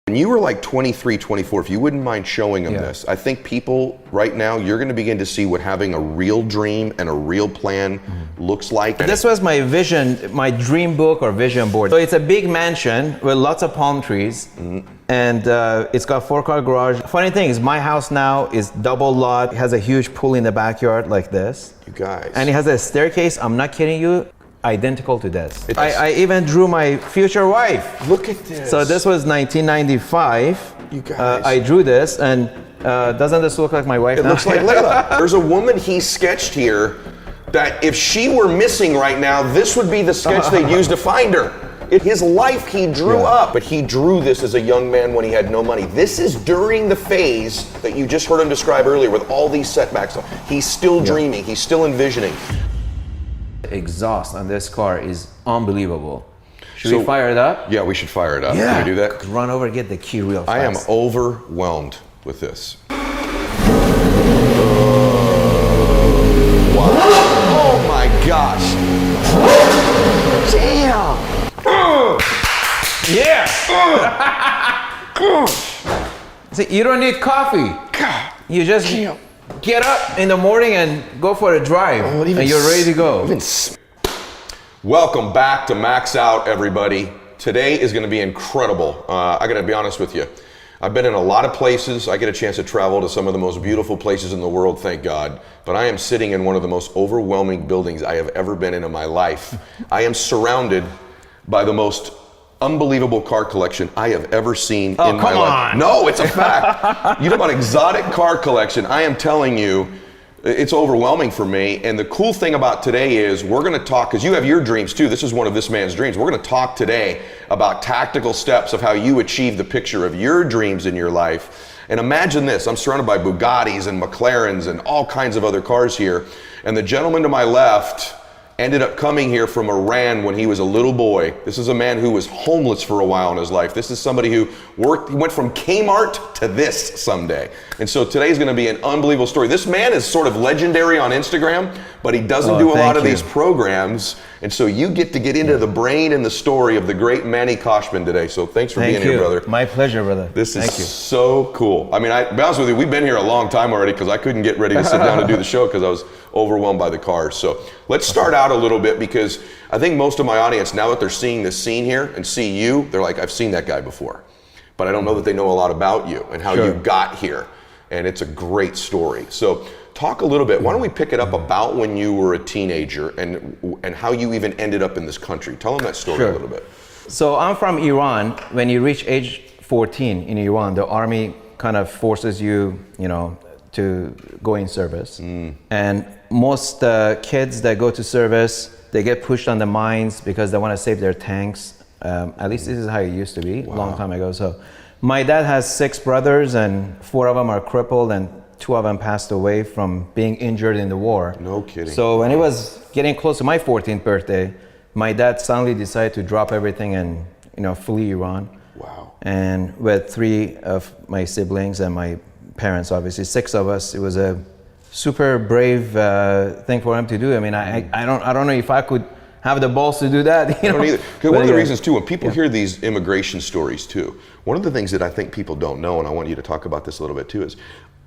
When you were like 23, 24, if you wouldn't mind showing them this, I think people right now, you're going to begin to see what having a real dream and a real plan looks like. This was my vision, my dream book or vision board. So it's a big mansion with lots of palm trees, and it's got 4-car garage. Funny thing is, my house now is double lot. It has a huge pool in the backyard like this. You guys. And it has a staircase, I'm not kidding you, identical to this. I even drew my future wife. Look at this. So this was 1995. You guys. I drew this, and doesn't this look like my wife It now? looks like Layla. There's a woman he sketched here that if she were missing right now, this would be the sketch they'd use to find her. His life he drew up, but he drew this as a young man when he had no money. This is during the phase that you just heard him describe earlier with all these setbacks. He's still dreaming, he's still envisioning. Exhaust on this car is unbelievable. Should we fire it up? Yeah, we should fire it up. Yeah. Can we do that? Run over, get the key real fast. I am overwhelmed with this. Wow. Oh my gosh. Damn. Yeah. See, you don't need coffee. You just get up in the morning and go for a drive, and you're ready to go. Welcome back to Max Out, everybody. Today is going to be incredible. I got to be honest with you. I've been in a lot of places. I get a chance to travel to some of the most beautiful places in the world, thank God. But I am sitting in one of the most overwhelming buildings I have ever been in my life. I am surrounded by the most unbelievable car collection I have ever seen in my life. No, it's a fact. You know about exotic car collection. I am telling you, it's overwhelming for me. And the cool thing about today is we're going to talk, because you have your dreams too. This is one of this man's dreams. We're going to talk today about tactical steps of how you achieve the picture of your dreams in your life. And imagine this, I'm surrounded by Bugattis and McLarens and all kinds of other cars here. And the gentleman to my left ended up coming here from Iran when he was a little boy. This is a man who was homeless for a while in his life. This is somebody who he went from Kmart to this someday. And so today's gonna be an unbelievable story. This man is sort of legendary on Instagram, but he doesn't do a lot of these programs. And so you get to get into the brain and the story of the great Manny Koshman today. So thanks for being here, brother. My pleasure, brother. This is so cool. I mean, to be honest with you, we've been here a long time already because I couldn't get ready to sit down and do the show because I was overwhelmed by the cars. So let's start out a little bit, because I think most of my audience, now that they're seeing this scene here and see you, they're like, I've seen that guy before. But I don't know that they know a lot about you and how you got here. And it's a great story. So talk a little bit. Why don't we pick it up about when you were a teenager and how you even ended up in this country? Tell them that story a little bit. So I'm from Iran. When you reach age 14 in Iran, the army kind of forces you, to go in service. And most kids that go to service, they get pushed on the mines because they want to save their tanks. At least this is how it used to be a long time ago. So my dad has 6 brothers, and 4 of them are crippled, and 2 of them passed away from being injured in the war. No kidding. So when it was getting close to my 14th birthday, my dad suddenly decided to drop everything and flee Iran. Wow. And with 3 of my siblings and my parents, obviously 6 of us, it was a super brave thing for him to do. I mean, I don't know if I could have the balls to do that. I don't either. Because one of the reasons too, when people hear these immigration stories too, one of the things that I think people don't know, and I want you to talk about this a little bit too, is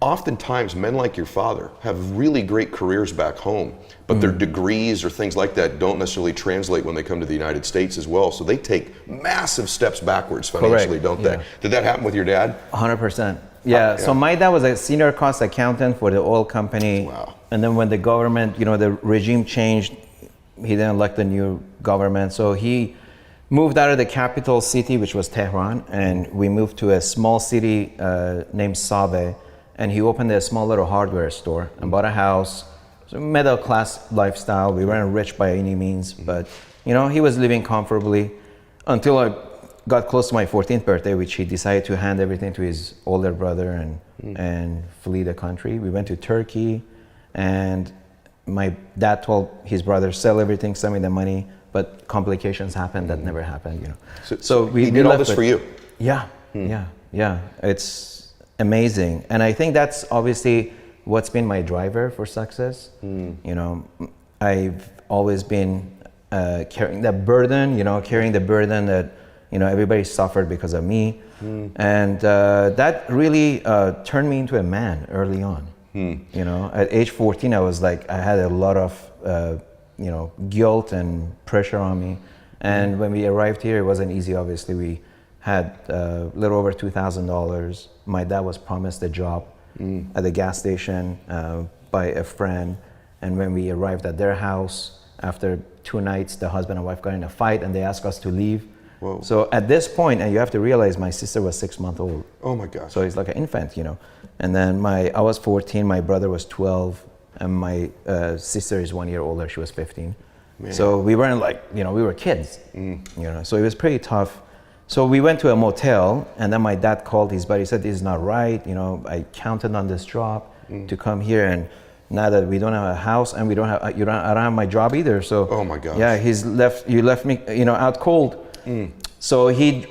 oftentimes men like your father have really great careers back home, but their degrees or things like that don't necessarily translate when they come to the United States as well. So they take massive steps backwards financially, don't they? Did that happen with your dad? 100%. Yeah. So my dad was a senior cost accountant for the oil company. Wow. And then when the government, the regime changed, he didn't elect the new government. So he moved out of the capital city, which was Tehran, and we moved to a small city named Sabe. And he opened a small little hardware store and bought a house. So middle class lifestyle. We weren't rich by any means, but he was living comfortably until I got close to my 14th birthday, which he decided to hand everything to his older brother and flee the country. We went to Turkey, and my dad told his brother, sell everything, send me the money, but complications happened that never happened. So we did all this for you? Yeah, yeah. It's amazing. And I think that's obviously what's been my driver for success. I've always been carrying that burden, carrying the burden that everybody suffered because of me. And that really turned me into a man early on. You know, at age 14, I was like, I had a lot of, you know, guilt and pressure on me. And when we arrived here, it wasn't easy, obviously. We had a little over $2,000. My dad was promised a job at a gas station by a friend. And when we arrived at their house, after 2 nights, the husband and wife got in a fight and they asked us to leave. Whoa. So at this point, and you have to realize my sister was 6 months old. Oh my gosh. So he's like an infant, you know. And then I was 14, my brother was 12, and my sister is 1 year older, she was 15. Man. So we weren't like, you know, we were kids, you know, so it was pretty tough. So we went to a motel, and then my dad called his buddy, said, this is not right, you know, I counted on this job to come here, and now that we don't have a house and we don't have, I don't have my job either, so. Oh my gosh. Yeah, you left me, you know, out cold. So he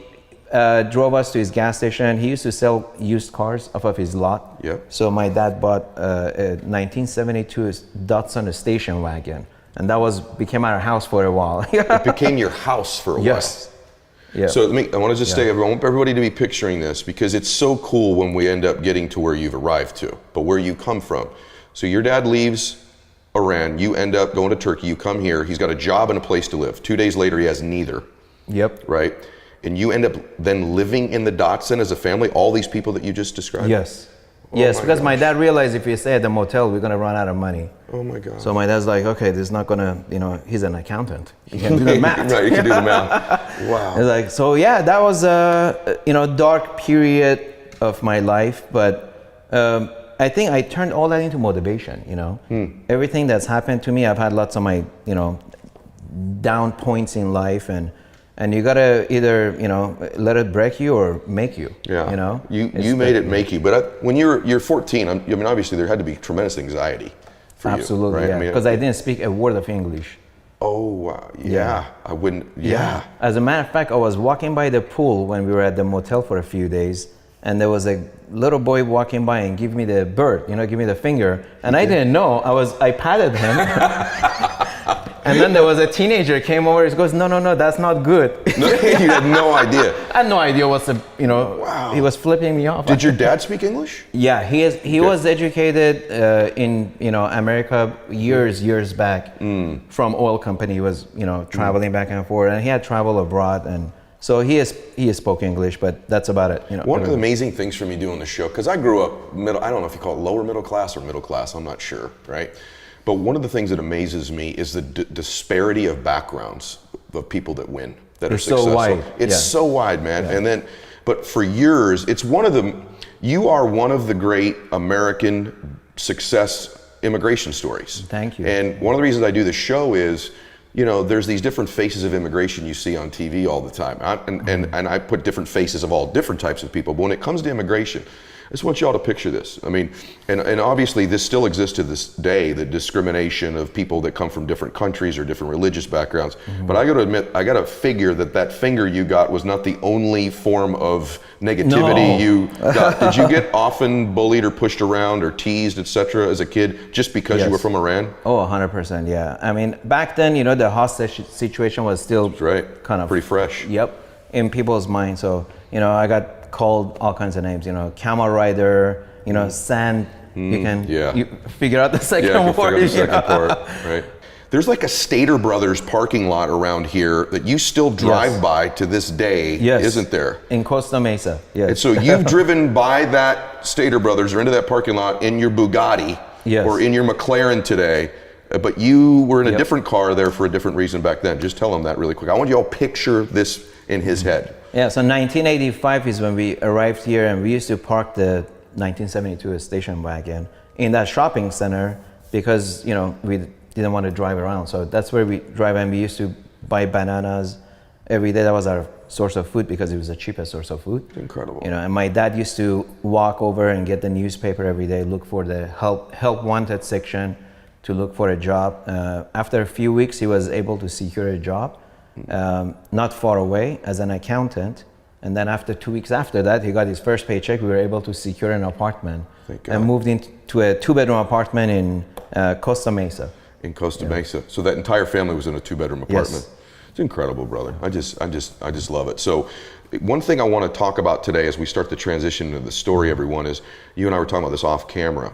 drove us to his gas station. He used to sell used cars off of his lot. Yep. So my dad bought a 1972 Datsun station wagon, and that became our house for a while. It became your house for a while. Yes. Yeah. So I want to just say, I want everybody to be picturing this, because it's so cool when we end up getting to where you've arrived to, but where you come from. So your dad leaves Iran, you end up going to Turkey, you come here, he's got a job and a place to live. 2 days later, he has neither. Yep. Right? And you end up then living in the Datsun as a family, all these people that you just described? Yes. Oh yes, because gosh. my dad realized if we stay at the motel, we're going to run out of money. Oh my God. So my dad's like, okay, this is not going to, you know, he's an accountant. He can do the math. Right, you can do the math. Wow. It's like, so yeah, that was a, you know, dark period of my life, but I think I turned all that into motivation, you know. Everything that's happened to me, I've had lots of my, you know, down points in life, and you gotta either, you know, let it break you or make you. Yeah. You know. You made it make you, but when you're 14, I mean, obviously there had to be tremendous anxiety for Absolutely, you, right? yeah. I mean, Because I didn't speak a word of English. Oh wow, yeah. I wouldn't. Yeah. As a matter of fact, I was walking by the pool when we were at the motel for a few days, and there was a little boy walking by and give me the bird, you know, give me the finger, and I didn't know. I patted him. And then there was a teenager came over. He goes, no, that's not good. No, you had no idea. I had no idea what's the, you know. Wow. He was flipping me off. Did your dad speak English? Yeah, he was educated in, you know, America years back from oil company. He was, you know, traveling back and forth, and he had traveled abroad, and so he spoke English, but that's about it. You know. One of the amazing things for me doing the show, because I grew up I don't know if you call it lower middle class or middle class, I'm not sure, right? But one of the things that amazes me is the disparity of backgrounds of people that win, that are successful. So wide. It's so wide, man. Yeah. And then, but for years, you are one of the great American success immigration stories. Thank you. And one of the reasons I do the show is, you know, there's these different faces of immigration you see on TV all the time. And I put different faces of all different types of people. But when it comes to immigration, I just want you all to picture this. I mean, and obviously this still exists to this day, the discrimination of people that come from different countries or different religious backgrounds. But I got to admit, I got to figure that finger you got was not the only form of negativity you got. Did you get often bullied or pushed around or teased, etc., as a kid, just because you were from Iran? Oh, 100%, yeah. I mean, back then, you know, the hostage situation was still kind of pretty fresh. Yep, in people's minds. So, you know, I got called all kinds of names, you know, camel rider, you know, sand. You can you figure out the second word. The second part, right? There's like a Stater Brothers parking lot around here that you still drive by to this day, isn't there? In Costa Mesa, yes. And so you've driven by that Stater Brothers or into that parking lot in your Bugatti or in your McLaren today, but you were in a different car there for a different reason back then. Just tell them that really quick. I want you all to picture this in his head. Yeah, so 1985 is when we arrived here, and we used to park the 1972 station wagon in that shopping center because, you know, we didn't want to drive around. So that's where we drive, and we used to buy bananas every day. That was our source of food because it was the cheapest source of food. Incredible. You know, and my dad used to walk over and get the newspaper every day, look for the help wanted section to look for a job. After a few weeks, he was able to secure a job. Not far away as an accountant, and then after 2 weeks after that, he got his first paycheck. We were able to secure an apartment and moved into a 2-bedroom apartment in Costa Mesa. In Costa Mesa, so that entire family was in a 2-bedroom apartment. It's incredible, brother. I just love it. So, one thing I want to talk about today as we start to transition into the story, everyone, is you and I were talking about this off camera.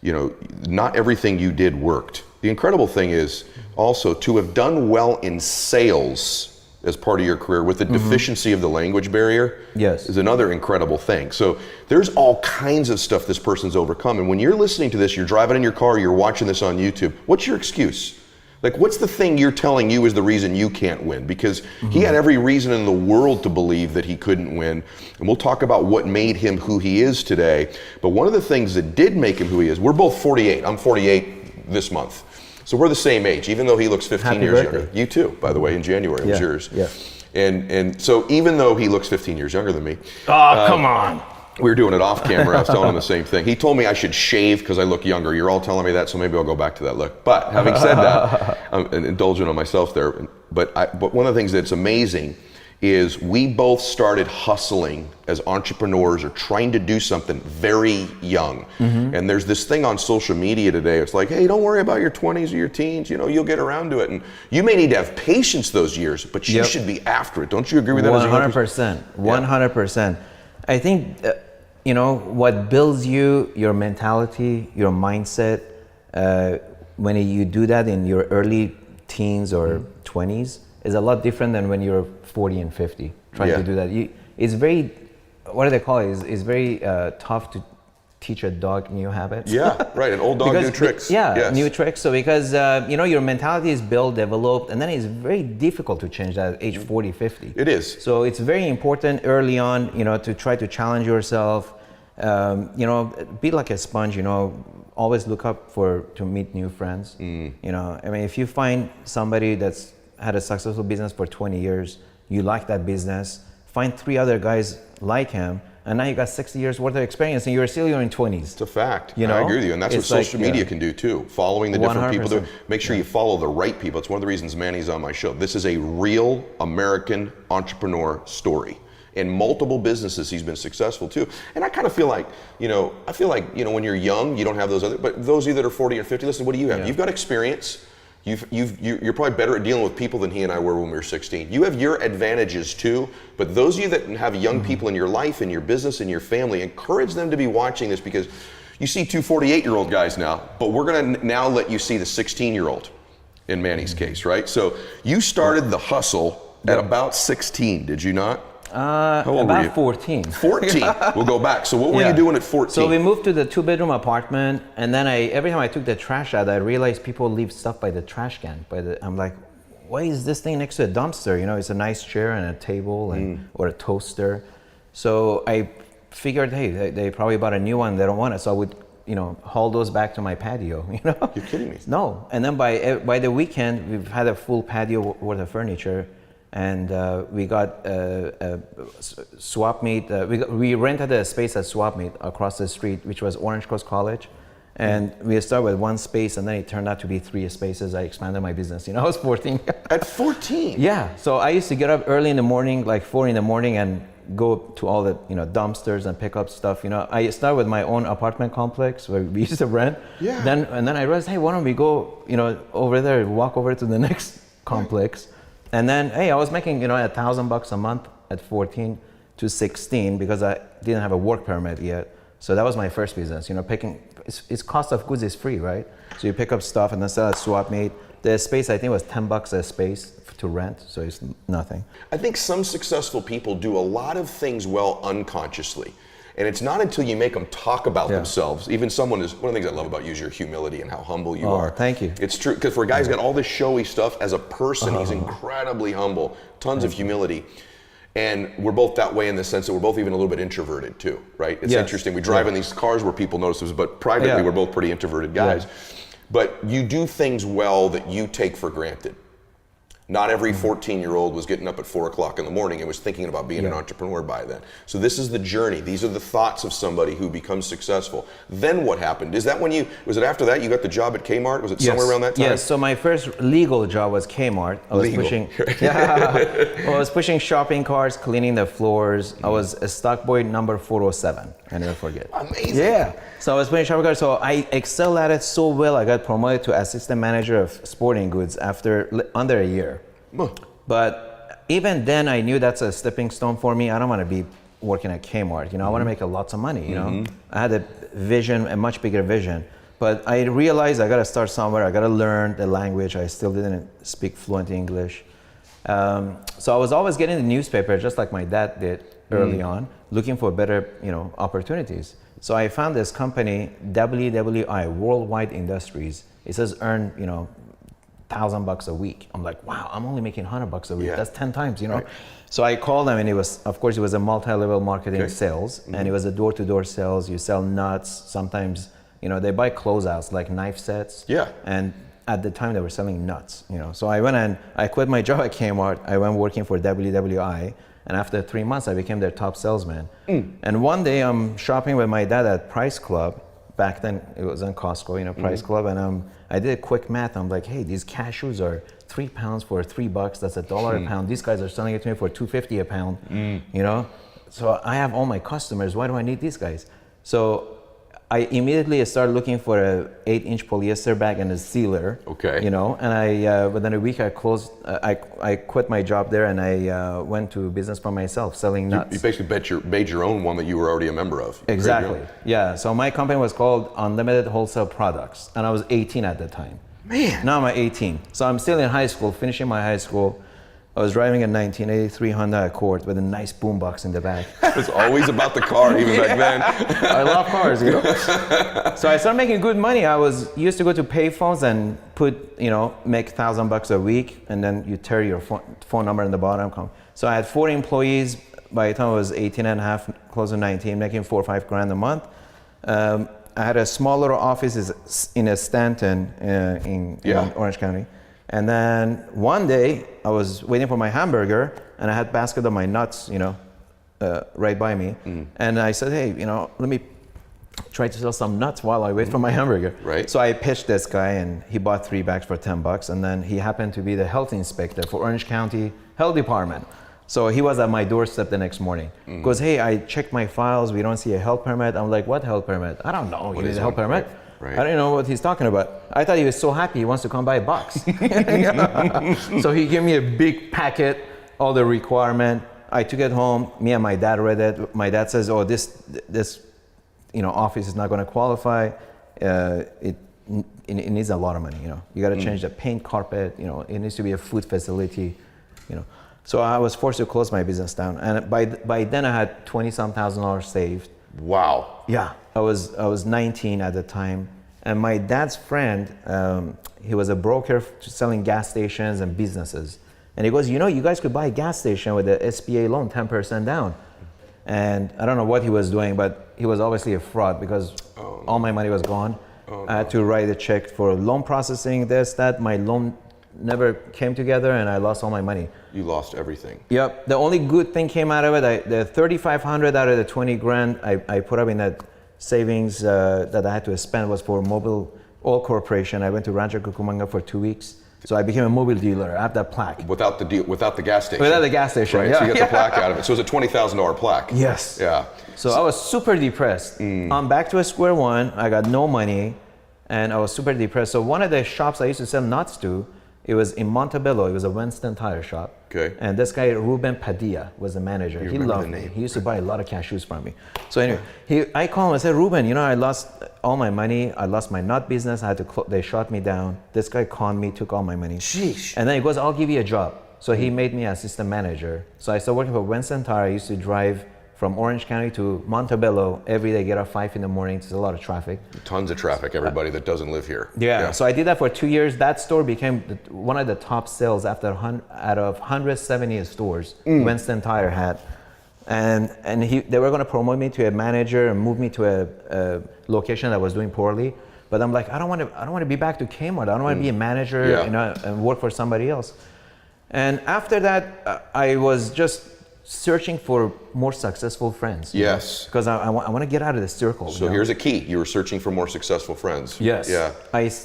You know, not everything you did worked. The incredible thing is also to have done well in sales as part of your career with the deficiency of the language barrier is another incredible thing. So there's all kinds of stuff this person's overcome. And when you're listening to this, you're driving in your car, you're watching this on YouTube, what's your excuse? Like, what's the thing you're telling you is the reason you can't win? Because he had every reason in the world to believe that he couldn't win. And we'll talk about what made him who he is today. But one of the things that did make him who he is, we're both 48. I'm 48 this month. So we're the same age, even though he looks 15 Happy years birthday. younger. You too, by the way, in January, it was yours. Yeah. And so even though he looks 15 years younger than me. Oh, come on. We were doing it off camera. I was telling him the same thing. He told me I should shave because I look younger. You're all telling me that, so maybe I'll go back to that look. But having said that, I'm indulging on myself there. But one of the things that's amazing is we both started hustling as entrepreneurs or trying to do something very young. And there's this thing on social media today. It's like, hey, don't worry about your 20s or your teens. You know, you'll get around to it. And you may need to have patience those years, but you should be after it. Don't you agree with that? 100%. 100%. I think, you know, what builds you, your mentality, your mindset, when you do that in your early teens or 20s, is a lot different than when you're 40 and 50 trying to do that. It's very, what do they call it? It's very tough to teach a dog new habits. Yeah, right. An old dog, new tricks. New tricks. So because, you know, your mentality is built, developed, and then it's very difficult to change that at age 40, 50. It is. So it's very important early on, you know, to try to challenge yourself. You know, be like a sponge, you know, always look up to meet new friends. You know, I mean, if you find somebody that's had a successful business for 20 years, you like that business, find 3 other guys like him, and now you got 60 years worth of experience and you're still in your 20s. It's a fact. You know? I agree with you. And that's what social media can do too. Following the different people. Make sure you follow the right people. It's one of the reasons Manny's on my show. This is a real American entrepreneur story. In multiple businesses, he's been successful too. And I kind of feel like, you know, when you're young, you don't have those other, but those of you that are 40 or 50, listen, what do you have? You've got experience. You're probably better at dealing with people than he and I were when we were 16. You have your advantages too, but those of you that have young people in your life, in your business, in your family, encourage them to be watching this, because you see 2 48-year-old guys now, but we're gonna now let you see the 16-year-old in Manny's case, right? So you started the hustle at about 16, did you not? How old were you? 14. 14. We'll go back. So what were you doing at 14? So we moved to the 2-bedroom apartment, and then every time I took the trash out, I realized people leave stuff by the trash can. I'm like, why is this thing next to a dumpster? You know, it's a nice chair and a table or a toaster. So I figured, hey, they probably bought a new one. They don't want it. So I would, you know, haul those back to my patio. You know? You're kidding me. No. And then by the weekend, we've had a full patio worth of furniture. And we got a swap meet. We rented a space at swap meet across the street, which was Orange Coast College. And we started with 1 space, and then it turned out to be 3 spaces. I expanded my business. You know, I was 14. At 14? Yeah. So I used to get up early in the morning, like 4 in the morning, and go to all the, you know, dumpsters and pick up stuff. You know, I started with my own apartment complex where we used to rent. Yeah. And then I realized, hey, why don't we go, you know, over there, walk over to the next complex. And then, hey, I was making, you know, $1,000 a month at 14 to 16 because I didn't have a work permit yet. So that was my first business, you know, it's cost of goods is free, right? So you pick up stuff and then sell at swap meet. The space, I think, was $10 a space to rent, so it's nothing. I think some successful people do a lot of things well unconsciously. And it's not until you make them talk about themselves, even one of the things I love about you is your humility and how humble you are. Thank you. It's true, because for a guy who's got all this showy stuff, as a person, he's incredibly humble, tons of humility. And we're both that way in the sense that we're both even a little bit introverted too, right? It's interesting. We drive in these cars where people notice us, but privately we're both pretty introverted guys. But you do things well that you take for granted. Not every 14-year-old was getting up at 4 o'clock in the morning and was thinking about being an entrepreneur by then. So this is the journey. These are the thoughts of somebody who becomes successful. Then what happened? Was it after that you got the job at Kmart? Was it somewhere around that time? Yes, so my first legal job was Kmart. I was pushing shopping carts, cleaning the floors. I was a stock boy number 407. I never forget. Amazing. Yeah. So I was pushing shopping carts. So I excelled at it so well, I got promoted to assistant manager of sporting goods after under a year. But even then I knew that's a stepping stone for me. I don't want to be working at Kmart, I want to make lots of money, I had a vision, a much bigger vision. But I realized I got to start somewhere. I got to learn the language. I still didn't speak fluent English. So I was always getting the newspaper, just like my dad did early on, looking for better, opportunities. So I found this company, WWI, Worldwide Industries. It says earn, $1,000 a week. I'm like, wow, I'm only making $100 a week. Yeah. That's 10 times, Right. So I called them, and it was a multi-level marketing sales, and it was a door-to-door sales. You sell nuts, sometimes. They buy closeouts like knife sets. Yeah. And at the time they were selling nuts, So I went and I quit my job at Kmart. I went working for WWI. And after 3 months, I became their top salesman. And one day I'm shopping with my dad at Price Club. Back then it was in Costco, Price Club. And I did a quick math. I'm like, hey, these cashews are 3 pounds for $3. That's $1 a pound. These guys are selling it to me for $2.50 a pound, So I have all my customers. Why do I need these guys? So I immediately started looking for a 8-inch polyester bag and a sealer. Okay. And within a week I closed. I quit my job there, and I went to business for myself, selling nuts. You basically made your own one that you were already a member of. Exactly. Yeah. So my company was called Unlimited Wholesale Products, and I was 18 at the time. Man. Now I'm 18. So I'm still in high school, finishing my high school. I was driving a 1983 Honda Accord with a nice boombox in the back. It was always about the car, even back then. I love cars, So I started making good money. I used to go to payphones and make $1,000 a week, and then you tear your phone number in the bottom. So I had 4 employees. By the time I was 18 and a half, close to 19, making $4 or $5 grand a month. I had a small little office in a Stanton in Orange County. And then one day I was waiting for my hamburger, and I had a basket of my nuts, right by me. And I said, hey, let me try to sell some nuts while I wait for my hamburger. Right. So I pitched this guy, and he bought 3 bags for $10. And then he happened to be the health inspector for Orange County Health Department. So he was at my doorstep the next morning. Goes, hey, I checked my files. We don't see a health permit. I'm like, what health permit? I don't know. You need a health permit? Right. I don't know what he's talking about. I thought he was so happy he wants to come buy a box. So he gave me a big packet, all the requirement. I took it home. Me and my dad read it. My dad says, "Oh, this office is not going to qualify. It needs a lot of money. You got to change the paint, carpet. It needs to be a food facility. So I was forced to close my business down. And by then I had $20,000 saved. Wow. Yeah. I was 19 at the time, and my dad's friend, he was a broker selling gas stations and businesses. And he goes, you guys could buy a gas station with the SBA loan, 10% down. And I don't know what he was doing, but he was obviously a fraud because all my money was gone. I had to write a check for loan processing, this, that. My loan never came together, and I lost all my money. You lost everything. Yep. The only good thing came out of it, the $3,500 out of the 20 grand I put up in that savings that I had to spend was for Mobile Oil Corporation. I went to Rancho Cucamonga for 2 weeks. So I became a mobile dealer. I have that plaque. Without the gas station. Without the gas station, right, yeah. So you get the plaque out of it. So it's a $20,000 plaque. Yes. Yeah. So I was super depressed. I'm back to a square one. I got no money, and I was super depressed. So one of the shops I used to sell nuts to, it was in Montebello. It was a Winston tire shop. Okay. And this guy, Ruben Padilla, was the manager. He loved me. He used to buy a lot of cashews from me. So anyway, I called him. I said, Ruben, I lost all my money. I lost my nut business. I had to. They shut me down. This guy conned me, took all my money. Sheesh. And then he goes, I'll give you a job. So he made me assistant manager. So I started working for Winston Tire. I used to drive from Orange County to Montebello every day, get up 5 in the morning. There's a lot of traffic. Tons of traffic, everybody that doesn't live here. Yeah. So I did that for 2 years. That store became one of the top sales out of 170 stores Winston Tire had. And they were going to promote me to a manager and move me to a location that was doing poorly. But I'm like, I don't want to be back to Kmart. I don't want to be a manager and work for somebody else. And after that, I was just searching for more successful friends. Yes. Because I want to get out of the circle. So here's a key. You were searching for more successful friends. Yes. Yeah.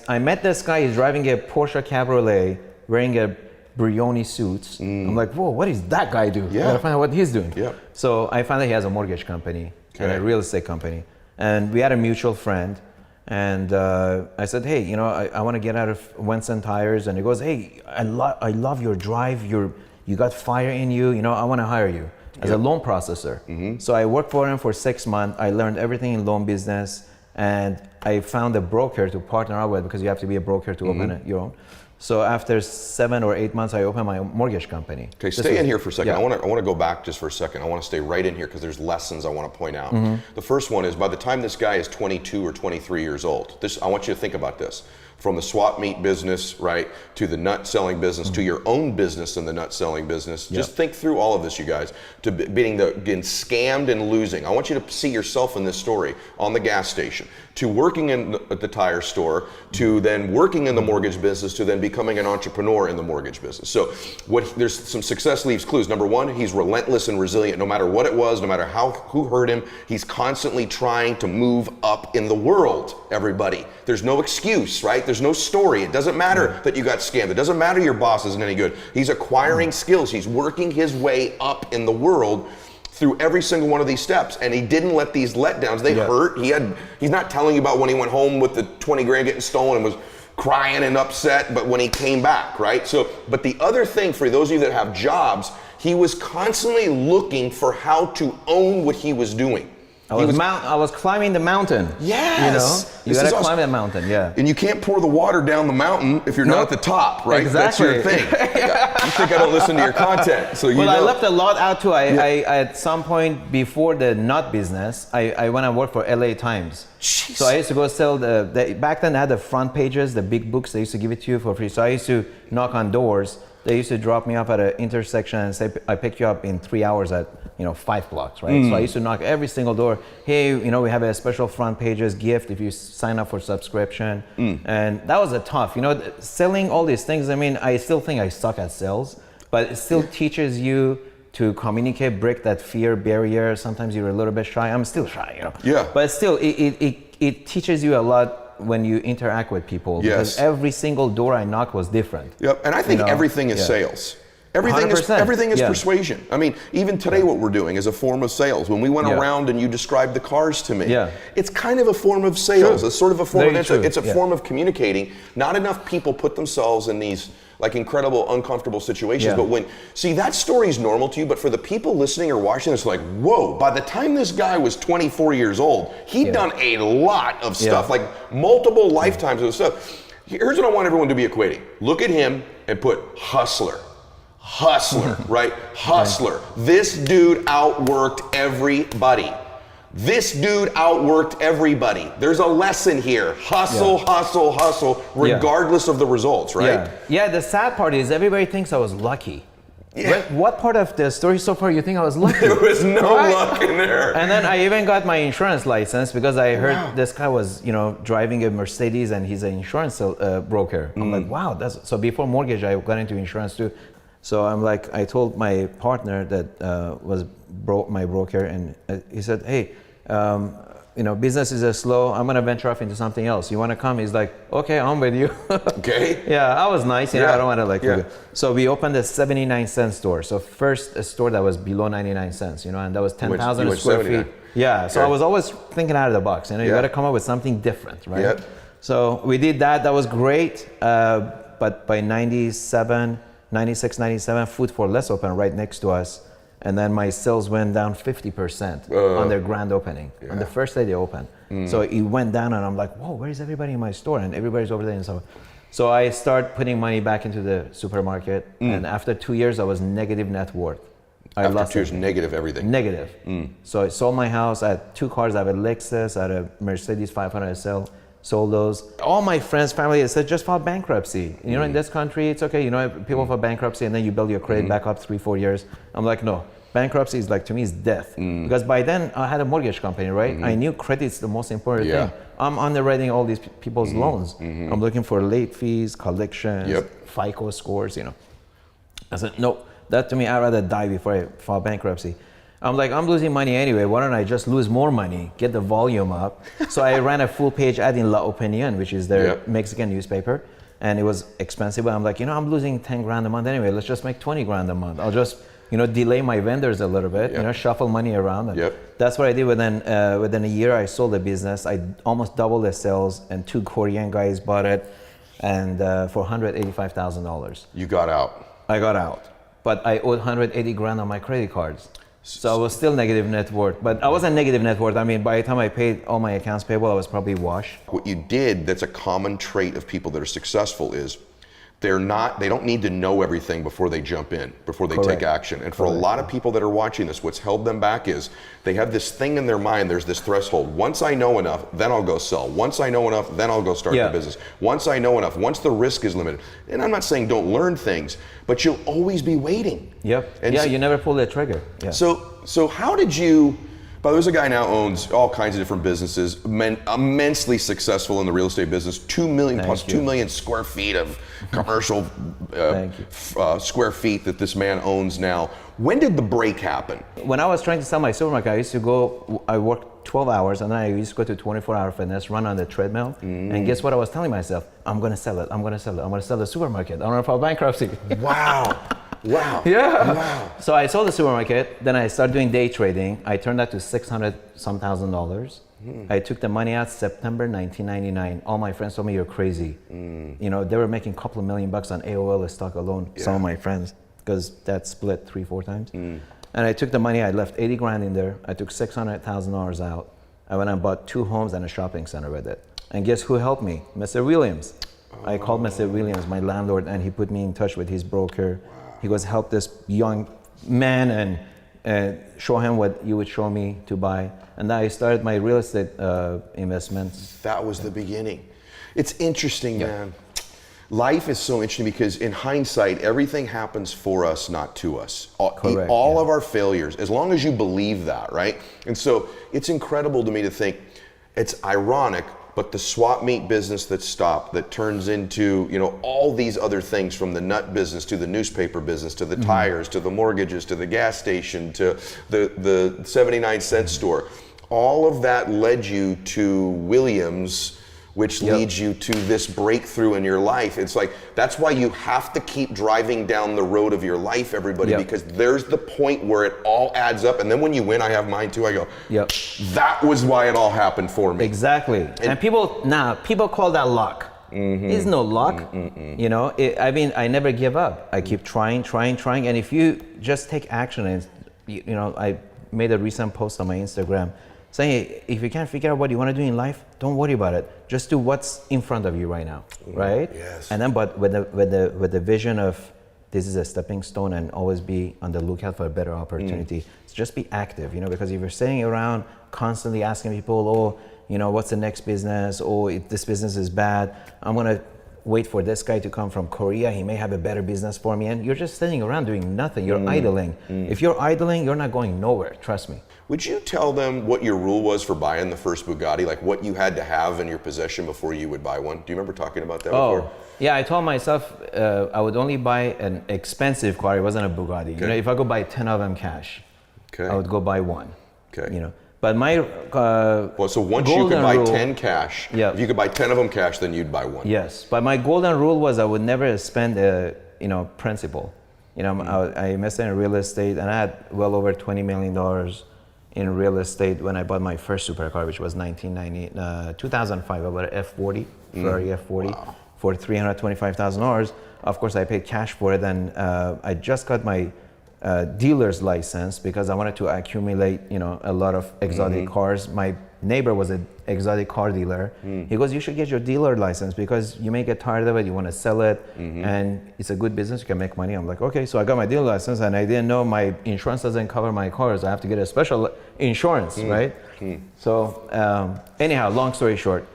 I met this guy. He's driving a Porsche Cabriolet, wearing a Brioni suits. I'm like, whoa, what does that guy do? Yeah. I gotta find out what he's doing. Yeah. So I found that he has a mortgage company and a real estate company. And we had a mutual friend. And I said, hey, I want to get out of Winston Tires. And he goes, hey, I love your drive. you got fire in you, I want to hire you as a loan processor. So I worked for him for 6 months. I learned everything in loan business, and I found a broker to partner up with, because you have to be a broker to open your own. So after 7 or 8 months, I opened my mortgage company. Okay, stay in here for a second. I want to go back just for a second. I want to stay right in here because there's lessons I want to point out. The first one is, by the time this guy is 22 or 23 years old, I want you to think about this. From the swap meet business, right, to the nut selling business, to your own business in the nut selling business. Just think through all of this, you guys, to getting scammed and losing. I want you to see yourself in this story, on the gas station, to working at the tire store, to then working in the mortgage business, to then becoming an entrepreneur in the mortgage business. So there's some success leaves clues. Number one, he's relentless and resilient. No matter what it was, no matter who hurt him, he's constantly trying to move up in the world, everybody. There's no excuse, right? There's no story. It doesn't matter that you got scammed. It doesn't matter your boss isn't any good. He's acquiring skills. He's working his way up in the world through every single one of these steps, and he didn't let these letdowns. They hurt. He's not telling you about when he went home with the 20 grand getting stolen and was crying and upset, but when he came back, right? So, but the other thing for those of you that have jobs, he was constantly looking for how to own what he was doing. I was climbing the mountain. Yes. You gotta climb the mountain, And you can't pour the water down the mountain if you're not at the top, right? Exactly. That's your thing. You think I don't listen to your content, so I left a lot out too. I at some point before the nut business, I went and worked for LA Times. Jeez. So I used to go sell back then they had the front pages, the big books, they used to give it to you for free. So I used to knock on doors. They used to drop me off at an intersection and say, I picked you up in 3 hours at 5 blocks, right? So I used to knock every single door. Hey, we have a special front pages gift if you sign up for subscription. And that was tough, selling all these things. I mean, I still think I suck at sales, but it still teaches you to communicate, break that fear barrier. Sometimes you're a little bit shy. I'm still shy, Yeah. But still, it teaches you a lot when you interact with people, because every single door I knocked was different. Yep, and I think everything is sales. Everything 100%. is persuasion. I mean, even today what we're doing is a form of sales. When we went around and you described the cars to me, it's kind of a form of sales. It's sort of a form of entry. It's a form of communicating. Not enough people put themselves in these incredible, uncomfortable situations. But that story's normal to you, but for the people listening or watching, it's like, whoa, by the time this guy was 24 years old, he'd done a lot of stuff, multiple lifetimes of stuff. Here's what I want everyone to be equating. Look at him and put hustler, right? Hustler. This dude outworked everybody. There's a lesson here. Hustle, regardless of the results, right? Yeah, the sad part is everybody thinks I was lucky. What part of the story so far you think I was lucky? There was no luck in there. And then I even got my insurance license because I heard this guy was, driving a Mercedes and he's an insurance broker. I'm like, wow, so before mortgage, I got into insurance too. So I'm like, I told my partner that was my broker, and he said, hey, business is slow. I'm gonna venture off into something else. You wanna come? He's like, okay, I'm with you. Okay. Yeah, I was nice. I don't wanna So we opened a 79-cent store. So first a store that was below 99 cents. And that was 10,000 square feet. Yeah. So I was always thinking out of the box. You gotta come up with something different, right? Yep. So we did that. That was great. But by 96, 97, Food for Less opened right next to us. And then my sales went down 50% on their grand opening. On the first day they opened. So it went down and I'm like, whoa, where is everybody in my store? And everybody's over there. And so I start putting money back into the supermarket. And after 2 years, I was negative net worth. I lost 2 years, negative everything. Negative. So I sold my house. I had 2 cars. I have a Lexus. I had a Mercedes 500 SL. Sold those. All my friends, family, they said, just file bankruptcy. In this country, it's okay. People file bankruptcy and then you build your credit back up 3-4 years. I'm like, no. Bankruptcy is to me is death. Because by then I had a mortgage company, right? I knew credit's the most important thing. I'm underwriting all these people's loans. I'm looking for late fees, collections, FICO scores, I said, no, that to me, I'd rather die before I file bankruptcy. I'm like, I'm losing money anyway. Why don't I just lose more money, get the volume up? So I ran a full page ad in La Opinion, which is their Mexican newspaper. And it was expensive, but I'm like, I'm losing 10 grand a month anyway. Let's just make 20 grand a month. I'll just, delay my vendors a little bit, shuffle money around. And that's what I did. Within a year, I sold the business. I almost doubled the sales, and 2 Korean guys bought it, and for $185,000. You got out. I got out. but I owed 180 grand on my credit cards. So I was still negative net worth, but I wasn't negative net worth. I mean, by the time I paid all my accounts payable, I was probably washed. What you did, that's a common trait of people that are successful, is they don't need to know everything before they jump in, before they take action. And for a lot of people that are watching this, what's held them back is they have this thing in their mind, there's this threshold. Once I know enough, then I'll go sell. Once I know enough, then I'll go start the business. Once I know enough, once the risk is limited. And I'm not saying don't learn things, but you'll always be waiting. And you never pull the trigger. So how did you, there's a guy now owns all kinds of different businesses, immensely successful in the real estate business, 2 million square feet of commercial square feet that this man owns now. When did the break happen? When I was trying to sell my supermarket, I worked 12 hours and then I used to go to 24-hour fitness, run on the treadmill. And guess what I was telling myself? I'm going to sell it. I'm going to sell the supermarket. I don't know if I'll bankruptcy. Wow. So I sold the supermarket, then I started doing day trading. I turned that to $600,000. I took the money out September 1999. All my friends told me, you're crazy. You know, they were making a couple of $1 million on AOL stock alone, some of my friends, because that split 3-4 times. And I took the money, I left 80 grand in there. I took $600,000 out. I went and bought 2 homes and a shopping center with it. And guess who helped me? Mr. Williams. I called Mr. Williams, my landlord, and he put me in touch with his broker. He goes, help this young man and show him what you would show me to buy. And then I started my real estate investments. That was the beginning. It's interesting, man. Life is so interesting because in hindsight, everything happens for us, not to us. All of our failures, as long as you believe that, right? And so it's incredible to me to think, it's ironic, but the swap meet business that stopped, that turns into, you know, all these other things, from the nut business to the newspaper business to the tires to the mortgages to the gas station to the 79-cent store, all of that led you to Williams, which leads you to this breakthrough in your life. It's like, that's why you have to keep driving down the road of your life, everybody, because there's the point where it all adds up. And then when you win, I have mine too, I go, that was why it all happened for me. Exactly. And people call that luck. It's no luck. You know, I mean, I never give up. I keep trying. And if you just take action, and you know, I made a recent post on my Instagram saying, if you can't figure out what you want to do in life, don't worry about it. Just do what's in front of you right now, right? And then, but with the vision of this is a stepping stone, and always be on the lookout for a better opportunity. Just be active, you know, because if you're sitting around constantly asking people, oh, you know, what's the next business? Oh, if this business is bad, I'm gonna wait for this guy to come from Korea. He may have a better business for me. And you're just sitting around doing nothing. You're idling. If you're idling, you're not going nowhere. Trust me. Would you tell them what your rule was for buying the first Bugatti? Like what you had to have in your possession before you would buy one? Do you remember talking about that before? Yeah, I told myself I would only buy an expensive car. It wasn't a Bugatti. You know, if I could buy 10 of them cash, I would go buy one. You know, but my so once you could buy 10 cash, if you could buy 10 of them cash, then you'd buy one. Yes, but my golden rule was I would never spend a principal. You know, I invested in real estate, and I had well over $20 million in real estate when I bought my first supercar, which was 2005. I bought an F40, Ferrari F40 for $325,000. Of course, I paid cash for it, and I just got my dealer's license because I wanted to accumulate, you know, a lot of exotic cars. My neighbor was an exotic car dealer. He goes, you should get your dealer license because you may get tired of it, you want to sell it, and it's a good business, you can make money. I'm like, okay, so I got my dealer license, and I didn't know my insurance doesn't cover my cars. I have to get a special insurance, right? So anyhow, long story short,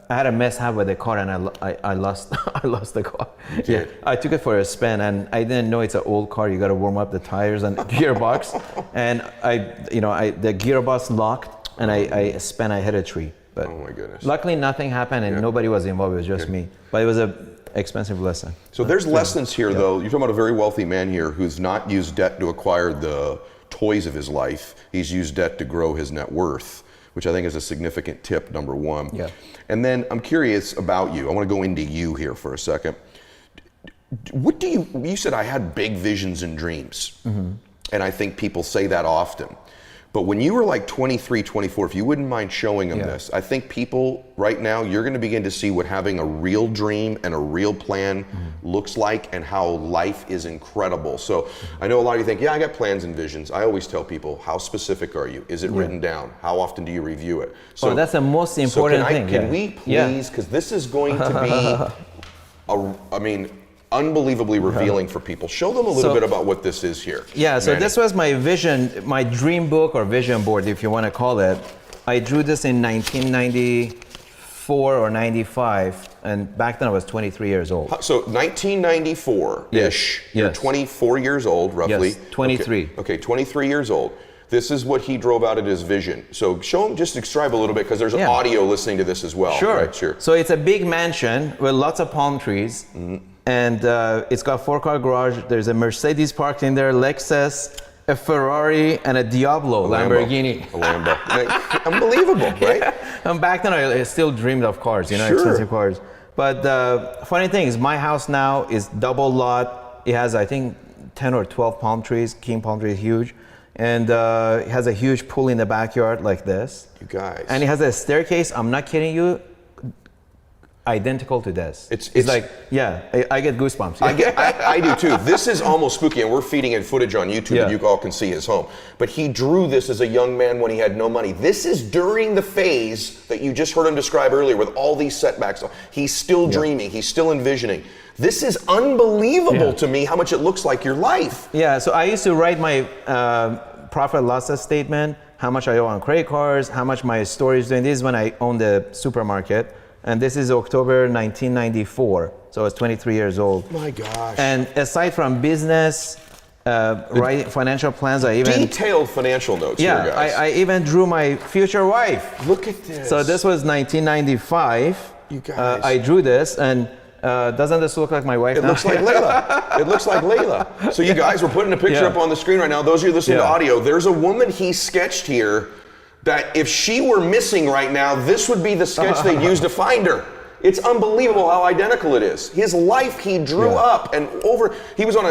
I had a mishap with the car, and I lost the car. I took it for a spin, and I didn't know it's an old car. You got to warm up the tires and gearbox, and the gearbox locked, and I hit a tree. But oh my goodness! Luckily, nothing happened, and nobody was involved. It was just me. But it was an expensive lesson. So there's lessons here, though. You're talking about a very wealthy man here who's not used debt to acquire the toys of his life. He's used debt to grow his net worth, which I think is a significant tip, number one. And then I'm curious about you. I want to go into you here for a second. What do you said I had big visions and dreams. And I think people say that often. But when you were like 23, 24, if you wouldn't mind showing them this, I think people right now, you're going to begin to see what having a real dream and a real plan looks like and how life is incredible. So I know a lot of you think, yeah, I got plans and visions. I always tell people, how specific are you? Is it written down? How often do you review it? So that's the most important thing. Can we please, because this is going to be, unbelievably revealing for people. Show them a little bit about what this is here. Yeah, so Manny. this was my vision, my dream book or vision board, if you want to call it. I drew this in 1994 or 95, and back then I was 23 years old. So 1994-ish, you're 24 years old, roughly. Yes, 23. Okay, 23 years old. This is what he drove out at his vision. So show him, just describe a little bit, because there's audio listening to this as well. Sure. Right? Sure. So it's a big mansion with lots of palm trees. And it's got 4-car garage. There's a Mercedes parked in there, Lexus, a Ferrari, and a Diablo Lamborghini. A Lambo. Unbelievable, right? And back then I still dreamed of cars, expensive cars. But the funny thing is, my house now is double lot. It has, I think, 10 or 12 palm trees. King palm tree is huge. And it has a huge pool in the backyard like this. You guys. And it has a staircase, I'm not kidding you, identical to this. It's like, I get goosebumps. I do too. This is almost spooky, and we're feeding in footage on YouTube that you all can see his home. But he drew this as a young man when he had no money. This is during the phase that you just heard him describe earlier with all these setbacks. He's still dreaming, he's still envisioning. This is unbelievable to me how much it looks like your life. Yeah, so I used to write my profit loss statement, how much I owe on credit cards, how much my store is doing. This is when I owned the supermarket. And this is October 1994, so I was 23 years old. Oh my gosh. And aside from business, financial plans, I even... Detailed financial notes here, guys. I even drew my future wife. Look at this. So this was 1995. You guys. I drew this, and doesn't this look like my wife now? It looks like Layla. It looks like Layla. So you guys, we're putting a picture up on the screen right now. Those of you listening to audio, there's a woman he sketched here that if she were missing right now, this would be the sketch they used to find her. It's unbelievable how identical it is. His life he drew up and over. He was on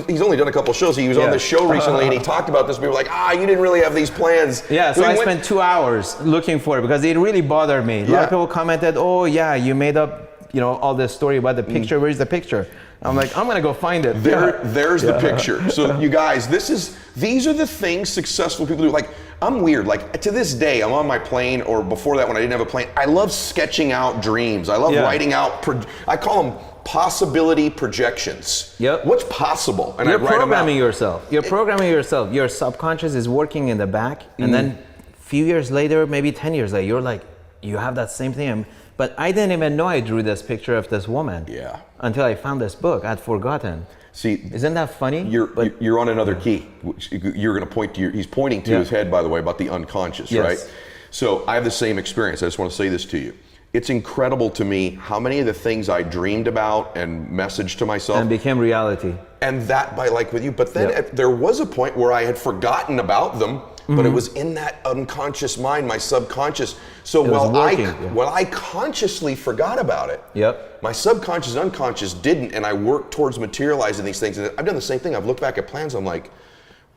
he's only done a couple shows. He was on this show recently and he talked about this. People were like, you didn't really have these plans. Yeah, so I spent 2 hours looking for it because it really bothered me. A lot of people commented, oh yeah, you made up all this story about the picture. Where's the picture? I'm like, I'm gonna go find it. There's the picture. So you guys, these are the things successful people do. Like, I'm weird. Like, to this day, I'm on my plane, or before that when I didn't have a plane, I love sketching out dreams. I love writing out, I call them possibility projections. What's possible? And You're programming yourself. You're programming yourself. Your subconscious is working in the back, and then a few years later, maybe 10 years later, you're like, you have that same thing. But I didn't even know I drew this picture of this woman. Until I found this book. I'd forgotten. See, isn't that funny? You're on another key. You're going to point to he's pointing to his head, by the way, about the unconscious, right? So I have the same experience. I just want to say this to you. It's incredible to me how many of the things I dreamed about and messaged to myself and became reality. And that by like with you. But then there was a point where I had forgotten about them, but it was in that unconscious mind, my subconscious. So while I consciously forgot about it, my subconscious and unconscious didn't, and I worked towards materializing these things. And I've done the same thing. I've looked back at plans, I'm like,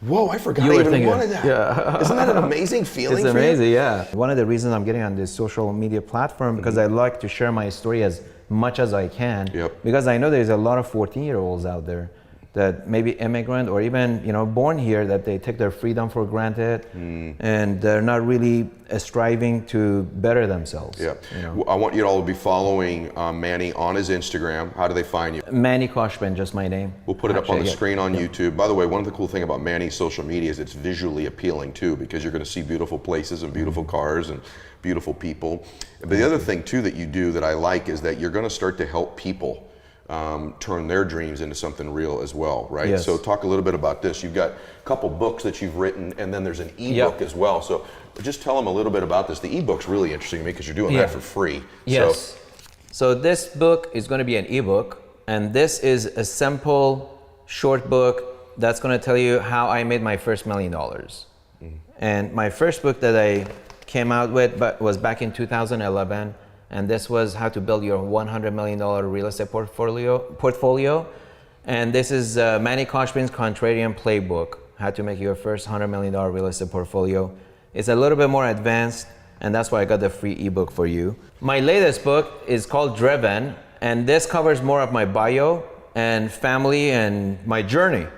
whoa, I forgot I even wanted that. Isn't that an amazing feeling? It's amazing, One of the reasons I'm getting on this social media platform, because I like to share my story as much as I can, because I know there's a lot of 14-year-olds out there that maybe immigrant or even born here, that they take their freedom for granted and they're not really striving to better themselves. I want you all to be following Manny on his Instagram. How do they find you? Manny Koshman, just my name. We'll put it up on the screen on YouTube. By the way, one of the cool things about Manny's social media is it's visually appealing too, because you're going to see beautiful places and beautiful cars and beautiful people. But the other thing too that you do that I like is that you're going to start to help people turn their dreams into something real as well, right? So talk a little bit about this. You've got a couple books that you've written, and then there's an ebook as well. So just tell them a little bit about this. The ebook's really interesting to me because you're doing that for free. So this book is going to be an ebook, and this is a simple short book that's going to tell you how I made my first $1 million. And my first book that I came out with was back in 2011. And this was how to build your $100 million real estate portfolio. And this is Manny Koshman's Contrarian Playbook, how to make your first $100 million real estate portfolio. It's a little bit more advanced, and that's why I got the free ebook for you. My latest book is called Driven, and this covers more of my bio and family and my journey.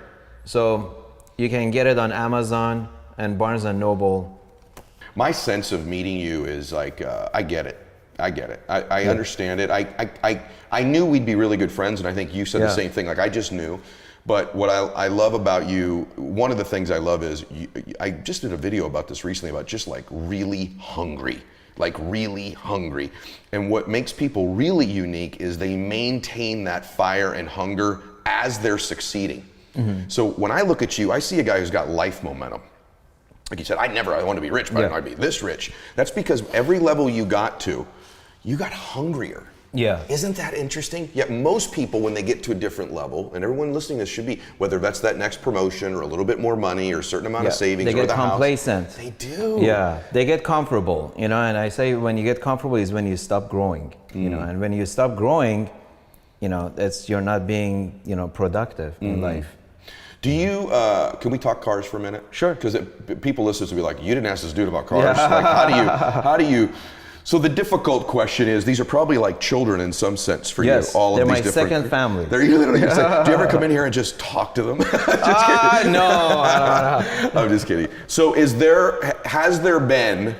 So you can get it on Amazon and Barnes & Noble. My sense of meeting you is like, I get it. I understand it. I knew we'd be really good friends, and I think you said the same thing. Like, I just knew. But what I love about you, one of the things I love is, I just did a video about this recently, about just like really hungry. And what makes people really unique is they maintain that fire and hunger as they're succeeding. Mm-hmm. So when I look at you, I see a guy who's got life momentum. Like you said, I want to be rich, but I want to be this rich. That's because every level you got to, you got hungrier. Yeah. Isn't that interesting? Yet most people, when they get to a different level, and everyone listening to this should be, whether that's that next promotion or a little bit more money or a certain amount of savings, they or get the complacent. House, they do. Yeah, they get comfortable, and I say when you get comfortable is when you stop growing, and when you stop growing, you're not being, productive in life. Do you, can we talk cars for a minute? Sure. Because people listen to be like, you didn't ask this dude about cars. Yeah. Like, how do you, so the difficult question is, these are probably like children in some sense for you. All they're of these my different, second family. They're literally just like, do you ever come in here and just talk to them? No, I don't know. I'm just kidding. So has there been,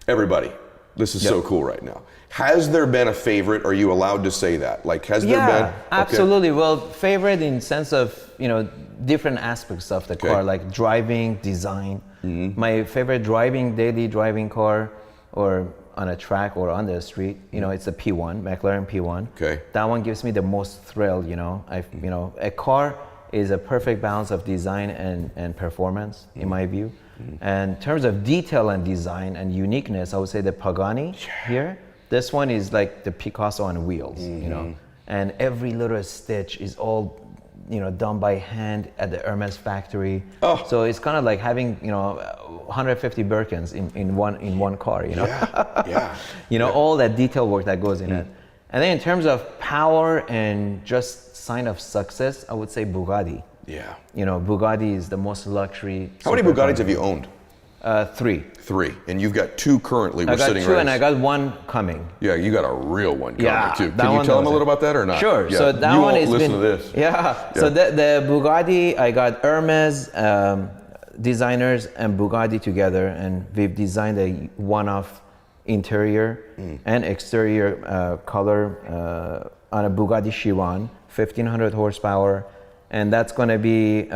everybody, this is so cool right now. Has there been a favorite? Are you allowed to say that? Like, has there been? Okay. Absolutely. Well, favorite in sense of, different aspects of the car, like driving, design. Mm-hmm. My favorite daily driving car, or on a track or on the street, it's a P1, McLaren P1. Okay. That one gives me the most thrill, a car is a perfect balance of design and performance, in my view. Mm-hmm. And in terms of detail and design and uniqueness, I would say the Pagani here. This one is like the Picasso on wheels, and every little stitch is all, done by hand at the Hermes factory. Oh. So it's kind of like having, 150 Birkins in one car, Yeah. All that detail work that goes in it. And then in terms of power and just sign of success, I would say Bugatti. Yeah. Bugatti is the most luxury. How many Bugattis have you owned? 3. 3, and you've got 2 currently. I got 2, and I got 1 coming. Yeah, you got a real one coming too. Can you tell them a little about that or not? Sure. Yeah. So that one is listen to this. Yeah. So the Bugatti, I got Hermes designers and Bugatti together, and we've designed a one-off interior and exterior color on a Bugatti Chiron, 1500 horsepower. And that's going to be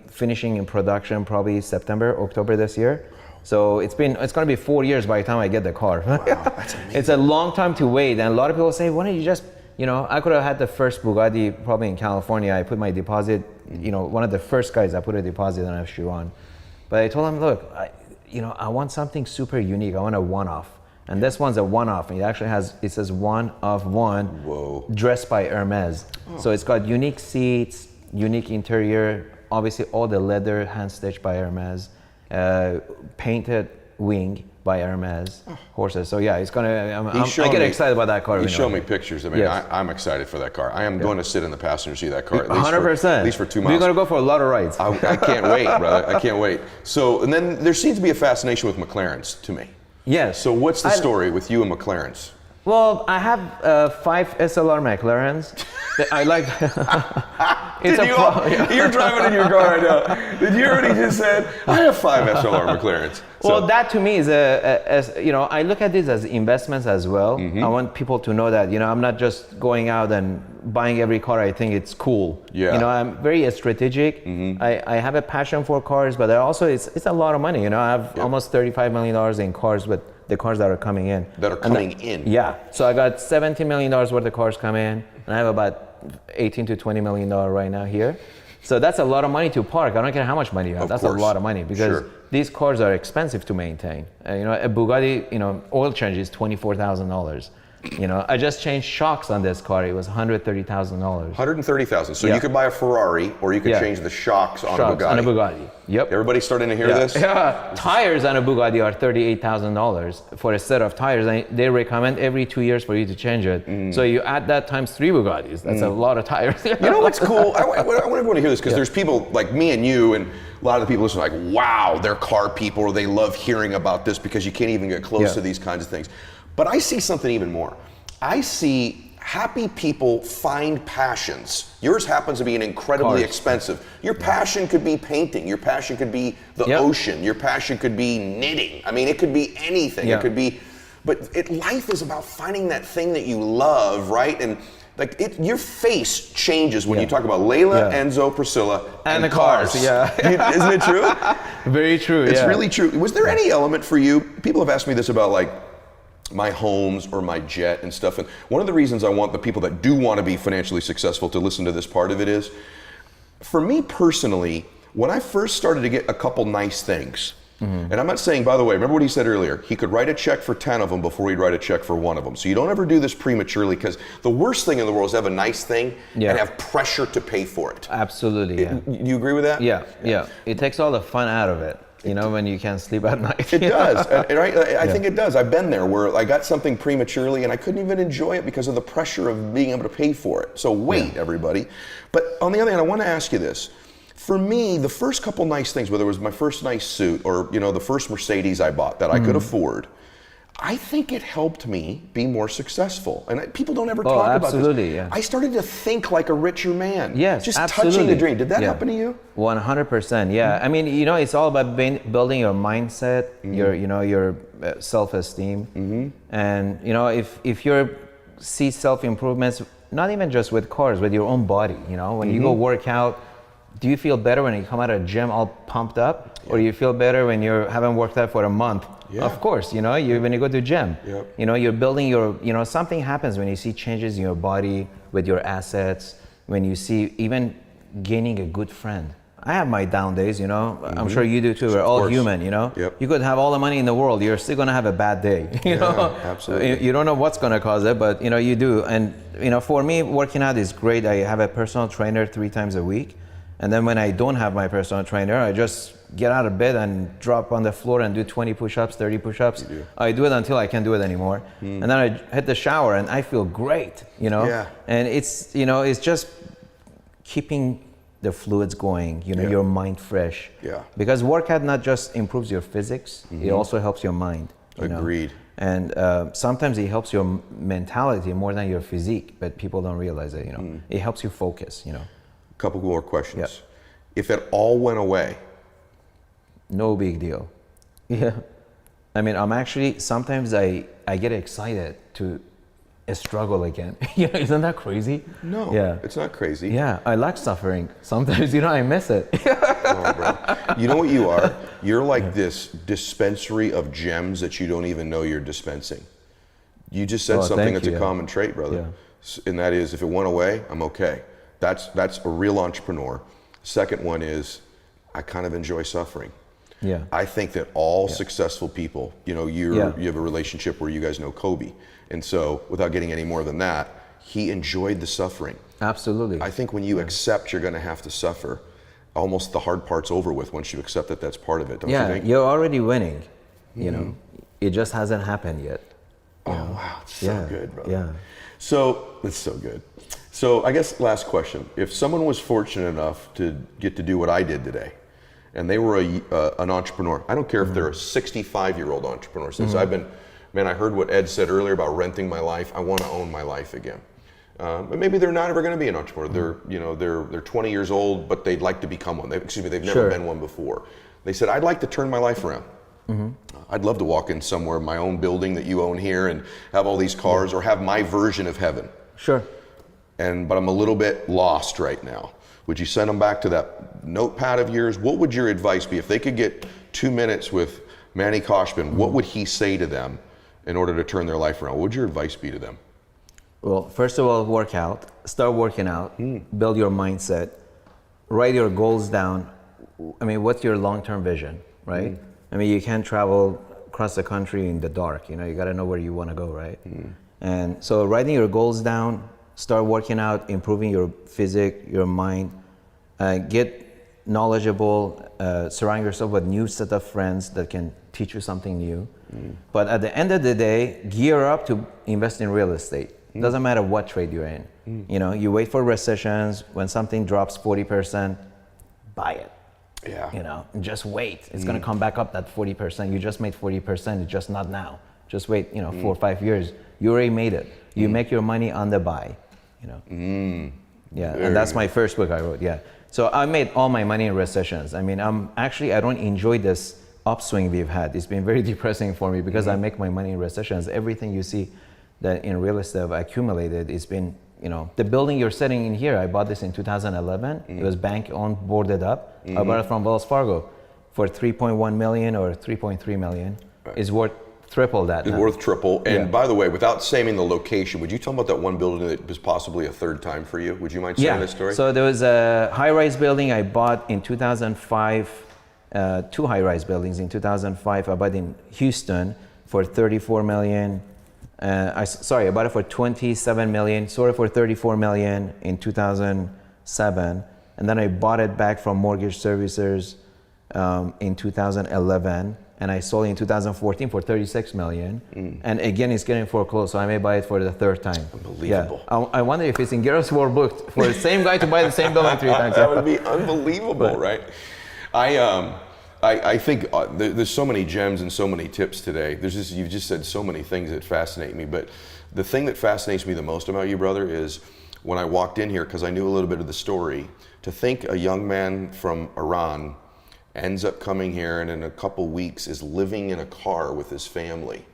finishing in production probably September, October this year. So it's going to be 4 years by the time I get the car. Wow, that's amazing. It's a long time to wait, and a lot of people say, why don't you just, I could have had the first Bugatti probably in California. I put my deposit, one of the first guys I put a deposit on a Chiron. But I told him, look, I want something super unique. I want a one-off. And this one's a one-off. It says one of one. Whoa. Dressed by Hermes. Oh. So it's got unique seats, unique interior, obviously all the leather hand stitched by Hermes, painted wing by Hermes, horses. So yeah, it's gonna. I get excited about that car. He showed me pictures. I'm excited for that car. I am going to sit in the passenger seat of that car. 100%. At least for 2 miles. We're gonna go for a lot of rides. I can't wait, brother. I can't wait. So, and then there seems to be a fascination with McLarens to me. Yes. So what's the story with you and McLarens? Well, I have 5 SLR McLarens. I like. You're driving in your car right now. Did you hear what he just said? I have 5 SLR McLarens. Well, that to me is I look at this as investments as well. Mm-hmm. I want people to know that, I'm not just going out and buying every car I think it's cool. Yeah. I'm very strategic. Mm-hmm. I have a passion for cars, but also it's a lot of money. I have almost $35 million in cars, but the cars that are coming in. Yeah. So I got $17 million worth of cars coming in, and I have about $18 to $20 million right now here. So that's a lot of money to park. I don't care how much money you have. That's a lot of money because these cars are expensive to maintain. A Bugatti, oil change is $24,000. I just changed shocks on this car. It was $130,000. $130,000. So you could buy a Ferrari, or you could change the shocks on a Bugatti. Yep. Everybody starting to hear this? Yeah. Tires on a Bugatti are $38,000 for a set of tires, and they recommend every 2 years for you to change it. So you add that times 3 Bugattis. That's a lot of tires. You know what's cool? I want everyone to hear this, because there's people like me and you, and a lot of the people listen like, wow, they're car people, or they love hearing about this because you can't even get close to these kinds of things. But I see something even more. I see happy people find passions. Yours happens to be an incredibly expensive. Your passion could be painting. Your passion could be the ocean. Your passion could be knitting. I mean, it could be anything. It could be, but life is about finding that thing that you love, right? And like your face changes when you talk about Layla, Enzo, Priscilla, and the cars. Isn't it true? Very true. It's really true. Was there any element for you? People have asked me this about like my homes or my jet and stuff. And one of the reasons I want the people that do want to be financially successful to listen to this part of it is, for me personally, when I first started to get a couple nice things, and I'm not saying, by the way, remember what he said earlier, he could write a check for 10 of them before he'd write a check for one of them. So you don't ever do this prematurely, because the worst thing in the world is to have a nice thing and have pressure to pay for it. Absolutely. You agree with that? Yeah. It takes all the fun out of it. You know, when you can't sleep at night. It does. I think it does. I've been there where I got something prematurely and I couldn't even enjoy it because of the pressure of being able to pay for it. So wait, everybody. But on the other hand, I want to ask you this. For me, the first couple nice things, whether it was my first nice suit or, you know, the first Mercedes I bought that I could afford, I think it helped me be more successful. And people don't ever talk about this. Yeah. I started to think like a richer man. Yes, just absolutely. touching the dream. Did that happen to you? 100%. Yeah. I mean, you know, it's all about building your mindset, your self-esteem. And, you know, if you see self-improvements, not even just with cars, with your own body, you know, when you go work out, do you feel better when you come out of the gym all pumped up? Or you feel better when you haven't worked out for a month? Of course, you know, when you go to the gym, you know, you're building your, you know, something happens when you see changes in your body with your assets, when you see even gaining a good friend. I have my down days, you know, I'm sure you do too. We're all human, you know. You could have all the money in the world, you're still going to have a bad day, you know. Absolutely. You don't know what's going to cause it, but, you know, you do. And, you know, for me, working out is great. I have a personal trainer 3 times a week. And then when I don't have my personal trainer, I just get out of bed and drop on the floor and do 20 push-ups, 30 push-ups. I do it until I can't do it anymore. And then I hit the shower and I feel great, you know. And it's, you know, it's just keeping the fluids going, you know, your mind fresh. Because workout not just improves your physics, it also helps your mind. Agreed. And sometimes it helps your mentality more than your physique, but people don't realize it, you know. It helps you focus, you know. Couple more questions. If it all went away, no big deal. I mean, I'm actually, sometimes I get excited to struggle again. Isn't that crazy? No, it's not crazy. Yeah, I like suffering. Sometimes, you know, I miss it. Oh, bro. You know what you are? You're like this dispensary of gems that you don't even know you're dispensing. You just said something that's a common trait, brother. And that is, if it went away, I'm okay. That's a real entrepreneur. Second one is, I kind of enjoy suffering. I think that all successful people, you know, you have a relationship where you guys know Kobe. And so without getting any more than that, he enjoyed the suffering. Absolutely. I think when you accept you're going to have to suffer, almost the hard part's over with once you accept that that's part of it, don't you think? You're already winning, you know. It just hasn't happened yet. Wow, it's so good, brother. So, it's so good. So I guess last question. If someone was fortunate enough to get to do what I did today, and they were an entrepreneur, I don't care if they're a 65-year-old entrepreneur, since I've been, man, I heard what Ed said earlier about renting my life. I want to own my life again. But maybe they're not ever going to be an entrepreneur. They're, you know, they're 20 years old, but they'd like to become one. They've never been one before. They said, I'd like to turn my life around. I'd love to walk in somewhere, my own building that you own here, and have all these cars, or have my version of heaven. But I'm a little bit lost right now. Would you send them back to that notepad of yours? What would your advice be? If they could get 2 minutes with Manny Koshman, what would he say to them in order to turn their life around? What would your advice be to them? Well, first of all, work out. Start working out. Build your mindset. Write your goals down. I mean, what's your long-term vision, right? I mean, you can't travel across the country in the dark. You know, you got to know where you want to go, right? And so writing your goals down, start working out, improving your physique, your mind, get knowledgeable, surround yourself with new set of friends that can teach you something new. But at the end of the day, gear up to invest in real estate. Doesn't matter what trade you're in. You know, you wait for recessions. When something drops 40%, buy it. Yeah. You know, just wait. It's going to come back up that 40%. You just made 40%. It's just not now. Just wait, 4 or 5 years. You already made it. You make your money on the buy, Yeah, and that's my first book I wrote, yeah. So I made all my money in recessions. I mean, I don't enjoy this upswing we've had. It's been very depressing for me because I make my money in recessions. Everything you see that in real estate I've accumulated, it's been, the building you're sitting in here, I bought this in 2011. It was bank owned, boarded up. I bought it from Wells Fargo for 3.1 million or 3.3 million. It's worth triple that. It's worth triple. And by the way, without saying the location, would you tell me about that one building that was possibly a third time for you? Would you mind sharing this story? So there was a high-rise building I bought in 2005, two high-rise buildings in 2005. I bought in Houston for 34 million. I bought it for 27 million, sold it for 34 million in 2007. And then I bought it back from mortgage servicers in 2011. And I sold it in 2014 for 36 million. And again, it's getting foreclosed, so I may buy it for the third time. Unbelievable. Yeah. I wonder if it's in Garrett's World Book for the same guy to buy the same building 3 times. That would be unbelievable, right? I think there's so many gems and so many tips today. You've just said so many things that fascinate me. But the thing that fascinates me the most about you, brother, is when I walked in here, because I knew a little bit of the story, to think a young man from Iran ends up coming here and in a couple weeks is living in a car with his family.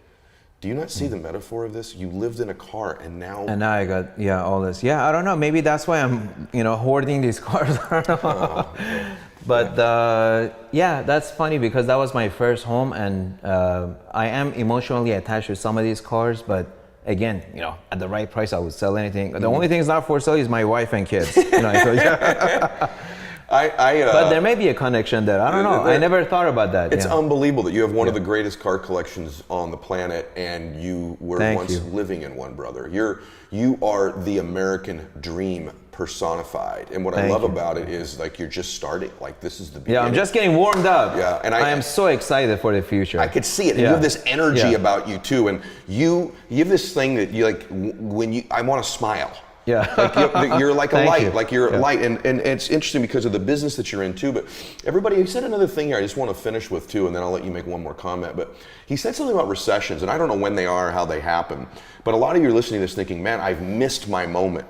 Do you not see the metaphor of this? You lived in a car and now I got all this. Yeah, I don't know. Maybe that's why I'm hoarding these cars. I don't know. But that's funny because that was my first home, and I am emotionally attached to some of these cars. But again, at the right price, I would sell anything. The only thing that's not for sale is my wife and kids. But there may be a connection there. I don't know. I never thought about that. It's unbelievable that you have one of the greatest car collections on the planet, and you were living in one, brother. You are the American dream personified. And what I love about it is like you're just starting. Like this is the beginning. Yeah, I'm just getting warmed up. Yeah, and I am so excited for the future. I could see it. And you have this energy about you too, and you have this thing that you like when I want to smile. Yeah, like you're like a light, like you're a light, and it's interesting because of the business that you're in too. But everybody, he said another thing here I just want to finish with too, and then I'll let you make one more comment. But he said something about recessions, and I don't know when they are, how they happen. But a lot of you are listening to this thinking, man, I've missed my moment.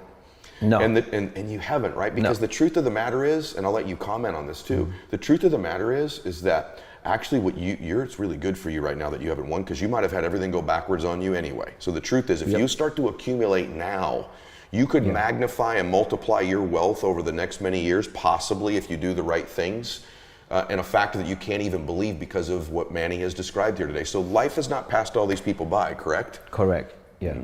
No, and you haven't, right? Because the truth of the matter is, and I'll let you comment on this too. The truth of the matter is that actually what it's really good for you right now that you haven't won, because you might have had everything go backwards on you anyway. So the truth is, if you start to accumulate now, you could magnify and multiply your wealth over the next many years, possibly if you do the right things, and a factor that you can't even believe because of what Manny has described here today. So life has not passed all these people by, correct? Correct, yeah.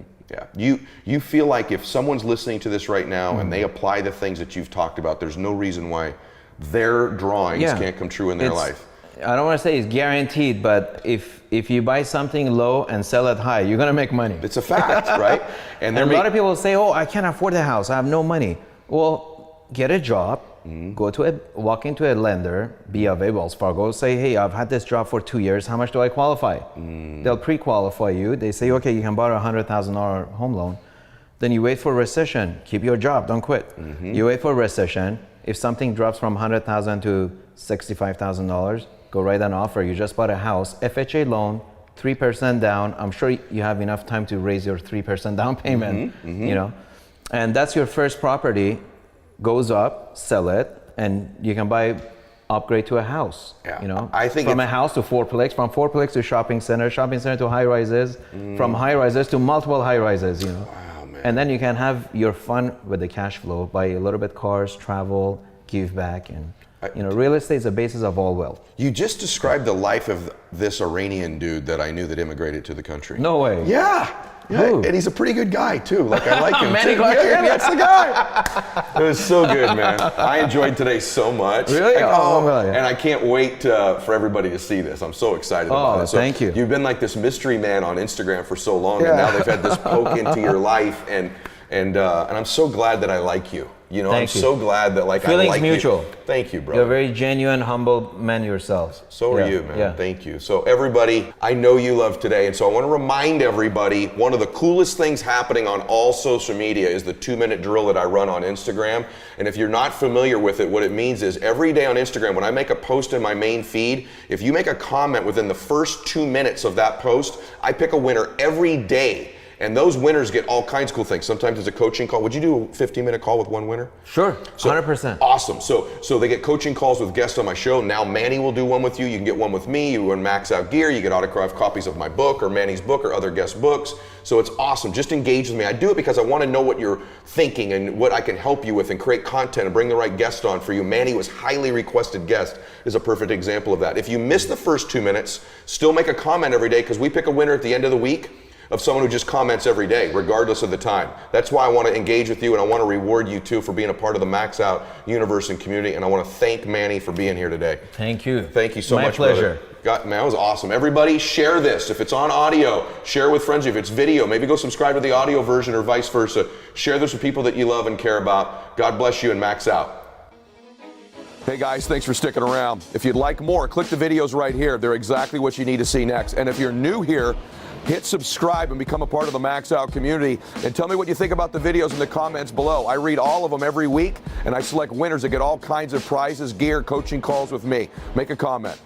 Yeah. You feel like if someone's listening to this right now and they apply the things that you've talked about, there's no reason why their drawings can't come true in their life. I don't want to say it's guaranteed, but if you buy something low and sell it high, you're going to make money. It's a fact, right? And a lot of people say, oh, I can't afford the house. I have no money. Well, get a job, walk into a lender, be a Wells Fargo, say, hey, I've had this job for 2 years. How much do I qualify? They'll pre-qualify you. They say, okay, you can borrow a $100,000 home loan. Then you wait for recession. Keep your job. Don't quit. You wait for recession. If something drops from $100,000 to $65,000, go write an offer. You just bought a house, FHA loan, 3% down. I'm sure you have enough time to raise your 3% down payment, and that's your first property, goes up, sell it, and you can upgrade to a house. I think from a house to fourplex, from fourplex to shopping center to high rises, from high rises to multiple high rises, Wow, man. And then you can have your fun with the cash flow, buy a little bit cars, travel, give back, and real estate is the basis of all wealth. You just described the life of this Iranian dude that I knew that immigrated to the country. No way. Yeah, and he's a pretty good guy too. Like I like him. That's the guy. It was so good, man. I enjoyed today so much. Really? And I can't wait for everybody to see this. I'm so excited about it. So thank you. You've been like this mystery man on Instagram for so long, and now they've had this poke into your life, and I'm so glad that I like you. You know, Thank I'm you. so glad that Feelings I like mutual. you. Thank you, brother. You're a very genuine, humble man yourself. So are you, man. Thank you. So everybody, I know you love today, and so I want to remind everybody, one of the coolest things happening on all social media is the 2-minute drill that I run on Instagram. And if you're not familiar with it, what it means is every day on Instagram, when I make a post in my main feed, if you make a comment within the first 2 minutes of that post, I pick a winner every day. And those winners get all kinds of cool things. Sometimes it's a coaching call. Would you do a 15-minute call with one winner? Sure, 100%. Awesome. So they get coaching calls with guests on my show. Now Manny will do one with you. You can get one with me. You win Max Out gear. You get autographed copies of my book or Manny's book or other guest books. So it's awesome. Just engage with me. I do it because I want to know what you're thinking and what I can help you with and create content and bring the right guest on for you. Manny was highly requested guest is a perfect example of that. If you miss the first 2 minutes, still make a comment every day because we pick a winner at the end of the week of someone who just comments every day, regardless of the time. That's why I want to engage with you, and I want to reward you too for being a part of the Max Out universe and community, and I want to thank Manny for being here today. Thank you. Thank you so much, My pleasure. brother. Man, that was awesome. Everybody share this. If it's on audio, share with friends. If it's video, maybe go subscribe to the audio version or vice versa. Share this with people that you love and care about. God bless you and Max Out. Hey guys, thanks for sticking around. If you'd like more, click the videos right here. They're exactly what you need to see next. And if you're new here, hit subscribe and become a part of the Max Out community. And tell me what you think about the videos in the comments below. I read all of them every week, and I select winners that get all kinds of prizes, gear, coaching calls with me. Make a comment.